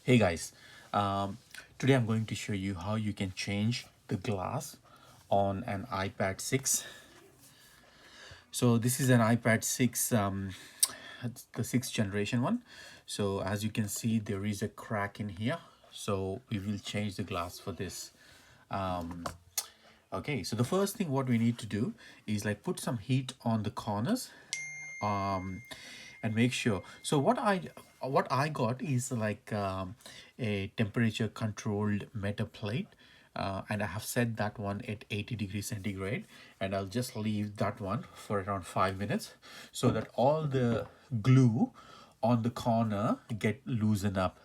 Hey guys, um, today I'm going to show you how you can change the glass on an iPad 6. So this is an iPad 6, it's the 6th generation one. So as you can see, there is a crack in here. So we will change the glass for this. Um, okay, so the first thing what we need to do is like put some heat on the corners, um, and make sure. So what I got is like a temperature controlled metal plate, and I have set that one at 80 degrees centigrade, and I'll just leave that one for around 5 minutes so that all the glue on the corner get loosened up.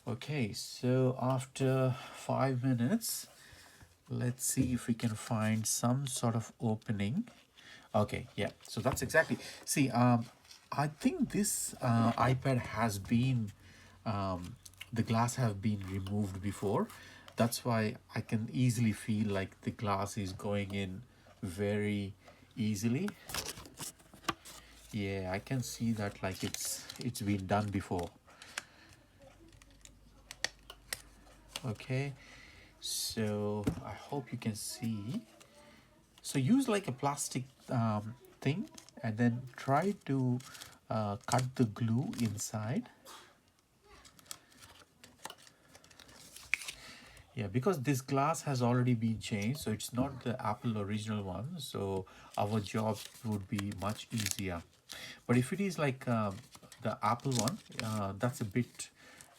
Okay, so after 5 minutes, let's see if we can find some sort of opening. Okay, yeah, so that's exactly. See, I think this iPad has been, the glass have been removed before. That's why I can easily feel like the glass is going in very easily. Yeah, I can see that like it's been done before. Okay, so I hope you can see. So use like a plastic thing and then try to cut the glue inside. Yeah, because this glass has already been changed, so it's not the Apple original one. So our job would be much easier. But if it is like the Apple one, that's a bit,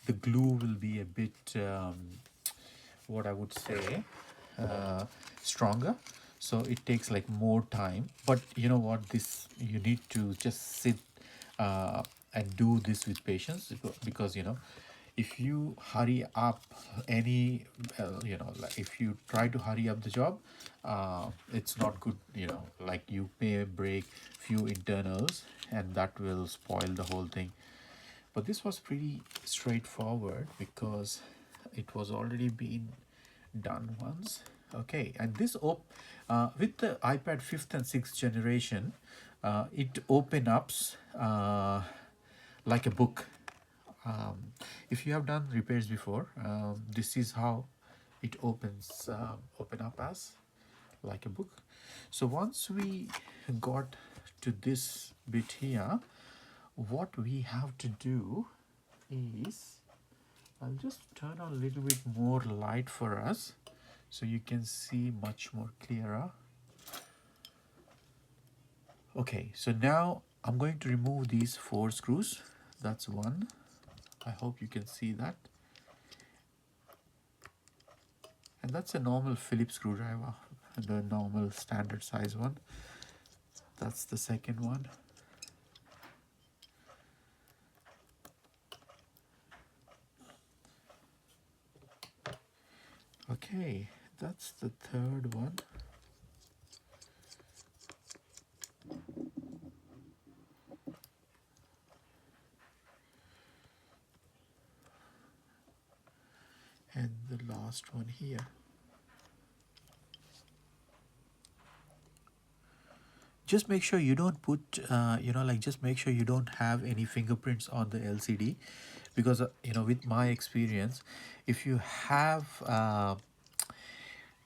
the glue will be a bit, what I would say, stronger. So it takes like more time. But you know what, this you need to just sit uh, and do this with patience, because you know, if you hurry up any, like if you try to hurry up the job, it's not good. You know, like you may break few internals, and that will spoil the whole thing. But this was pretty straightforward because it was already been done once. Okay, and this with the iPad 5th and 6th generation, it open ups like a book. If you have done repairs before, this is how it open up as like a book. So once we got to this bit here, what we have to do is, I'll just turn on a little bit more light for us so you can see much more clearer. Okay, so now I'm going to remove these 4 screws. That's one. I hope you can see that. And that's a normal Phillips screwdriver, the normal standard size one. That's the second one. Okay, that's the third one. And the last one here. Just make sure you don't put, just make sure you don't have any fingerprints on the LCD, because, with my experience, if you have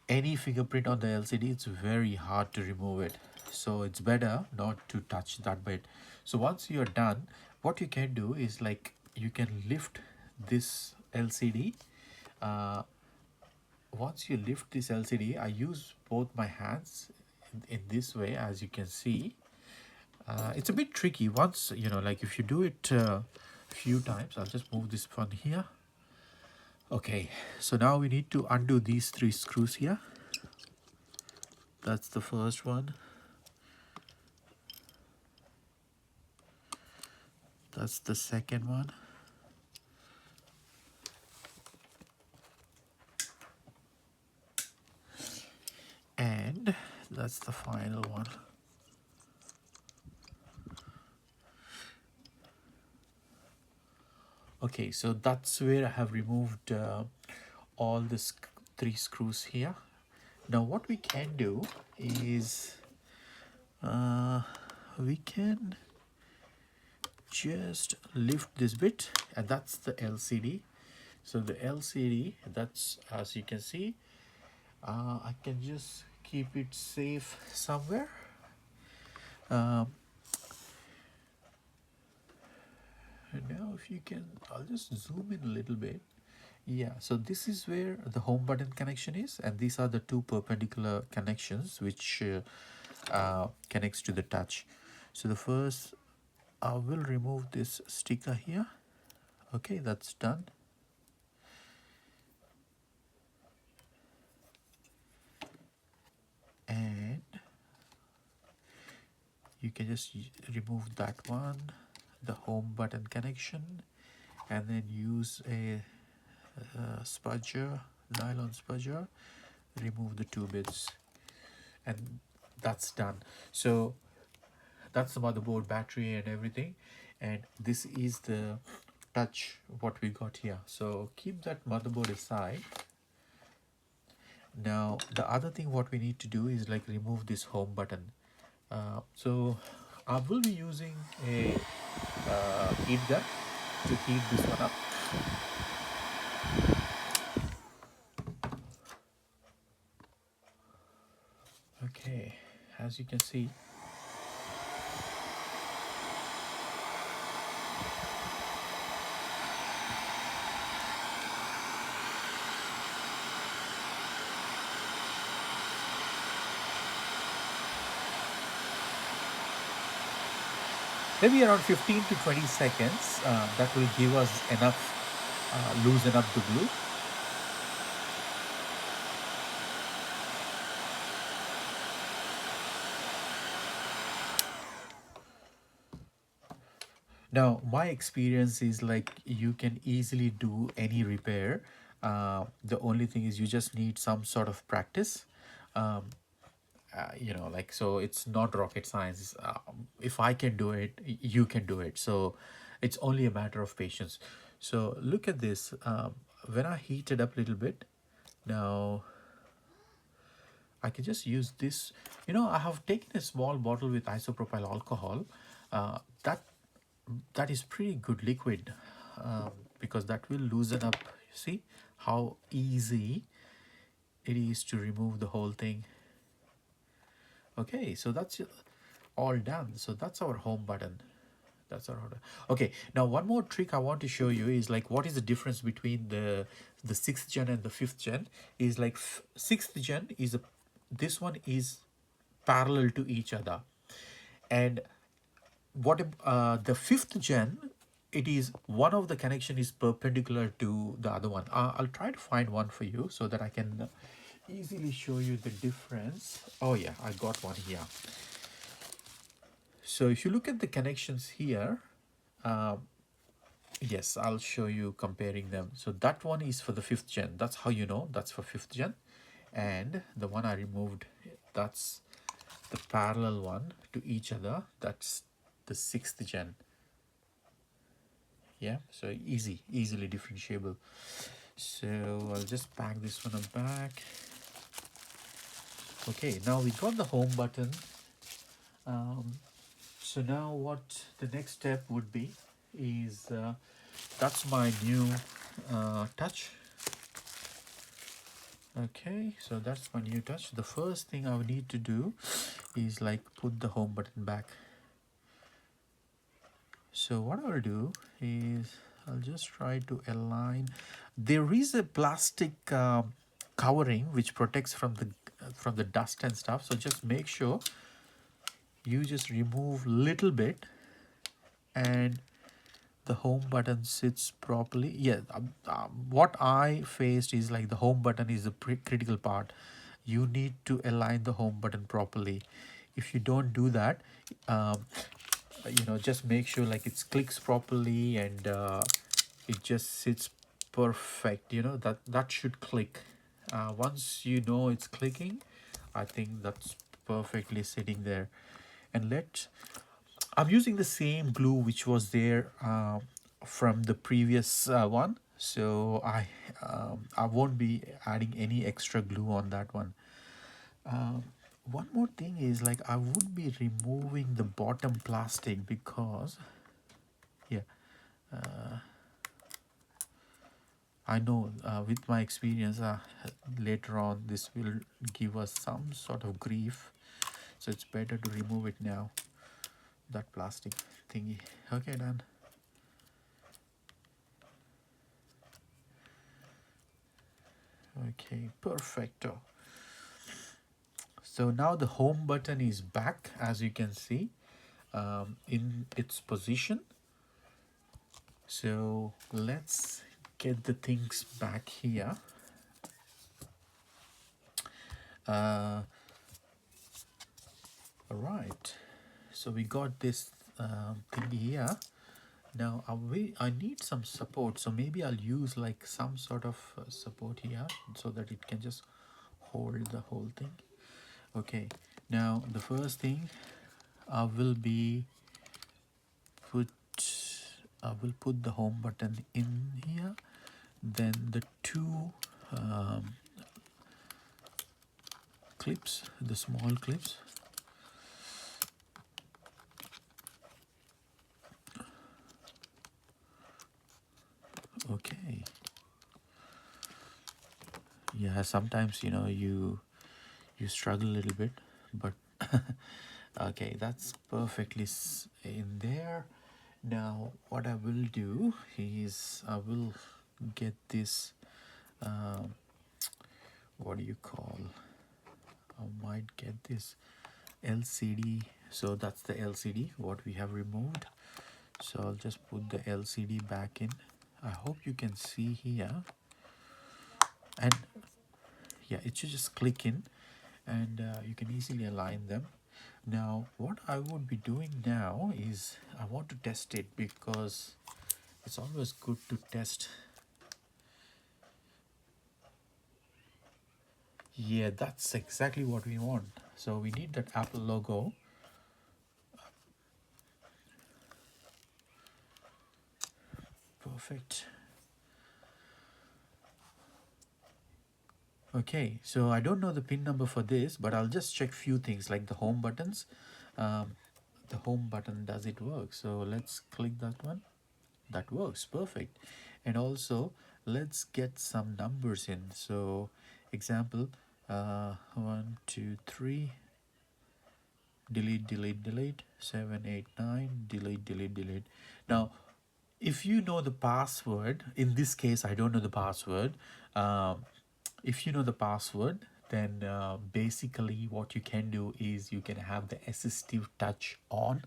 any fingerprint on the LCD, it's very hard to remove it. So it's better not to touch that bit. So once you're done, what you can do is like you can lift this LCD. Uh, Once you lift this LCD, I use both my hands in this way, as you can see. It's a bit tricky. Once, like if you do it a few times, I'll just move this one here. Okay, so now we need to undo these 3 screws here. That's the first one. That's the second one. And that's the final one. Okay, so that's where I have removed all the 3 screws here. Now what we can do is uh, we can just lift this bit, and that's the LCD. So the LCD, that's, as you can see, I can just keep it safe somewhere. um, Now if you can, I'll just zoom in a little bit. Yeah, so this is where the home button connection is, and these are the two perpendicular connections which connects to the touch. So the first, I will remove this sticker here. Okay, that's done. And you can just remove that one, the home button connection, and then use a spudger, nylon spudger, remove the two bits, and that's done. So that's the motherboard, battery and everything, and this is the touch what we got here. So keep that motherboard aside. Now the other thing what we need to do is like remove this home button. So I will be using a heat gun to heat this one up. Okay, as you can see, maybe around 15 to 20 seconds, that will give us enough, loosen up the glue. Now, my experience is like you can easily do any repair. The only thing is you just need some sort of practice. Um, like, so it's not rocket science. If I can do it, you can do it. So it's only a matter of patience. So look at this. When I heat it up a little bit, now I can just use this. I have taken a small bottle with isopropyl alcohol. That is pretty good liquid, because that will loosen up. See how easy it is to remove the whole thing. Okay, so that's all done. So that's our home button. That's our order. Okay, now one more trick I want to show you is like what is the difference between the sixth gen and the fifth gen. Is like sixth gen is this one is parallel to each other, and the fifth gen, it is one of the connection is perpendicular to the other one. I'll try to find one for you so that I can easily show you the difference. Oh yeah, I got one here. So if you look at the connections here, uh, yes, I'll show you comparing them. So that one is for the fifth gen. That's how you know that's for fifth gen. And the one I removed, that's the parallel one to each other. That's the sixth gen. Yeah, so easily differentiable. So I'll just pack this one up back. Okay, now we got the home button. So now what the next step would be is, that's my new touch. Okay, so that's my new touch. The first thing I would need to do is like put the home button back. So what I'll do is I'll just try to align. There is a plastic covering which protects from the dust and stuff. So just make sure you just remove little bit and the home button sits properly. Yeah, what I faced is like the home button is the critical part. You need to align the home button properly. If you don't do that, just make sure like it clicks properly and it just sits perfect. That should click. Once you know it's clicking, I think that's perfectly sitting there. And I'm using the same glue which was there from the previous one, so I won't be adding any extra glue on that one. one more thing is like I would be removing the bottom plastic because yeah, I know with my experience later on this will give us some sort of grief, so it's better to remove it now, that plastic thingy. Okay, done. Okay, perfecto. So now the home button is back, as you can see, in its position. So let's get the things back here. Uh, all right. So we got this thing here. Now I need some support. So maybe I'll use like some sort of support here so that it can just hold the whole thing. Okay. Now the first thing I will be put I will put the home button in here. Then the two um, clips, the small clips. Okay. Yeah, sometimes you struggle a little bit, but okay, that's perfectly in there. Now what I will do is I will get this um, what do you call, I might get this LCD. So that's the LCD what we have removed. So I'll just put the LCD back in. I hope you can see here, and yeah, it should just click in, and you can easily align them. Now what I would be doing now is I want to test it because it's always good to test. Yeah, that's exactly what we want. So we need that Apple logo. Perfect. Okay, so I don't know the pin number for this, but I'll just check few things like the home buttons. um, the home button, does it work? So let's click that one. That works perfect. And also let's get some numbers in. So example, 1 2 3, delete delete delete, 789, delete delete delete. Now if you know the password, in this case I don't know the password. If you know the password, then basically what you can do is you can have the assistive touch on,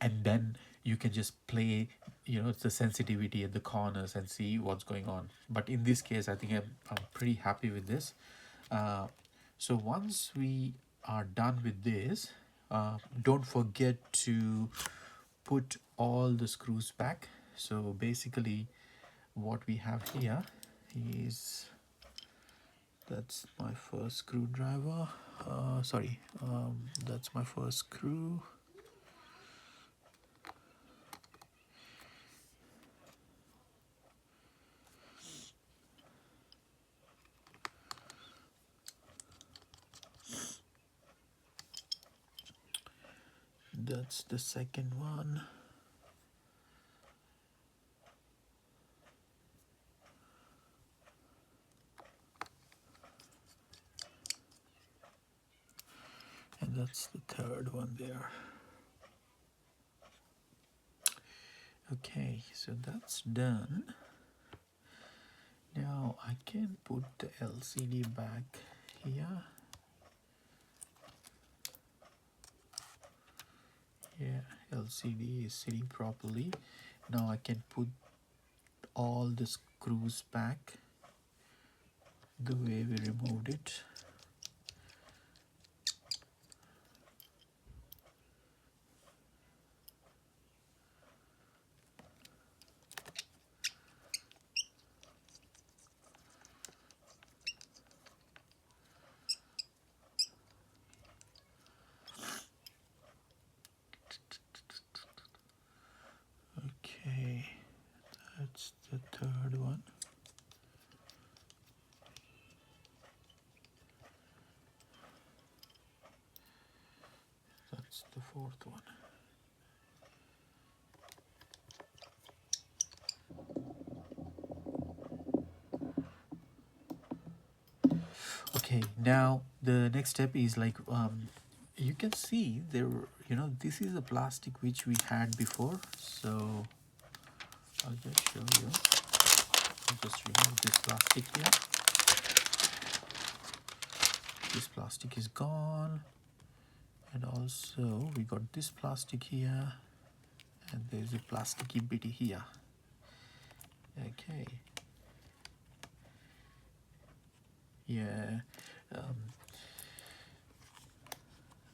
and then you can just play the sensitivity at the corners and see what's going on. But in this case I think I'm pretty happy with this. uh, so once we are done with this, don't forget to put all the screws back. So basically what we have here is, that's my first screwdriver. Sorry, that's my first screw. That's the second one. And that's the third one there. Okay, so that's done. Now I can put the LCD back here. Yeah, LCD is sitting properly. Now I can put all the screws back the way we removed it. Okay, that's the third one. It's the fourth one. Okay, now the next step is like you can see there, this is a plastic which we had before, so I'll just show you. I'll just remove this plastic here. This plastic is gone, and also we got this plastic here, and there's a plasticky bitty here. Okay, yeah, um,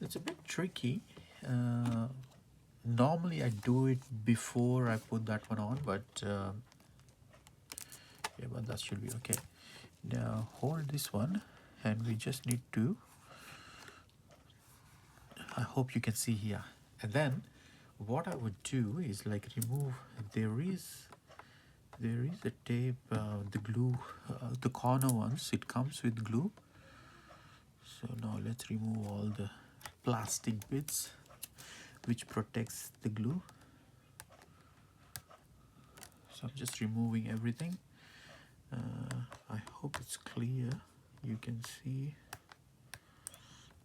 it's a bit tricky. Normally I do it before I put that one on, but yeah, but that should be okay. Now hold this one, and we just need to, I hope you can see here. And then what I would do is like remove, there is a tape, the glue, the corner ones, it comes with glue. So now let's remove all the plastic bits which protects the glue. So I'm just removing everything. I hope it's clear, you can see.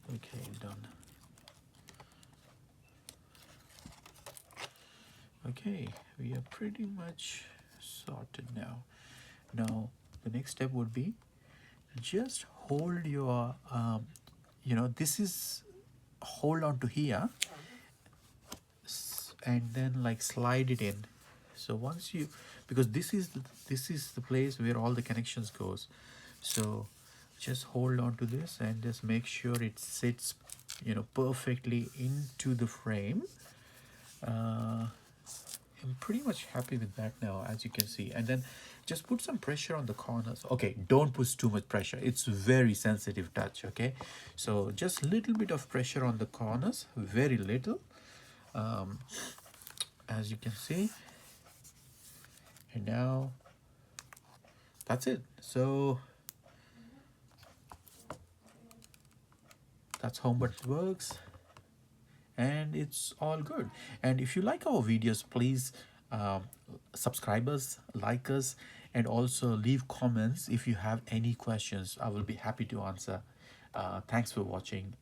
Okay, done. Okay, we are pretty much sorted now. Now the next step would be just hold your this is, hold on to here, and then like slide it in. So once you, because this is the place where all the connections goes, so just hold on to this and just make sure it sits perfectly into the frame. I'm pretty much happy with that now, as you can see. And then just put some pressure on the corners. Okay, don't put too much pressure, it's very sensitive touch. Okay, so just a little bit of pressure on the corners, very little, as you can see. And now that's it. So that's how much it works, and it's all good. And if you like our videos, please subscribe us, like us, and also leave comments if you have any questions. I will be happy to answer. Thanks for watching.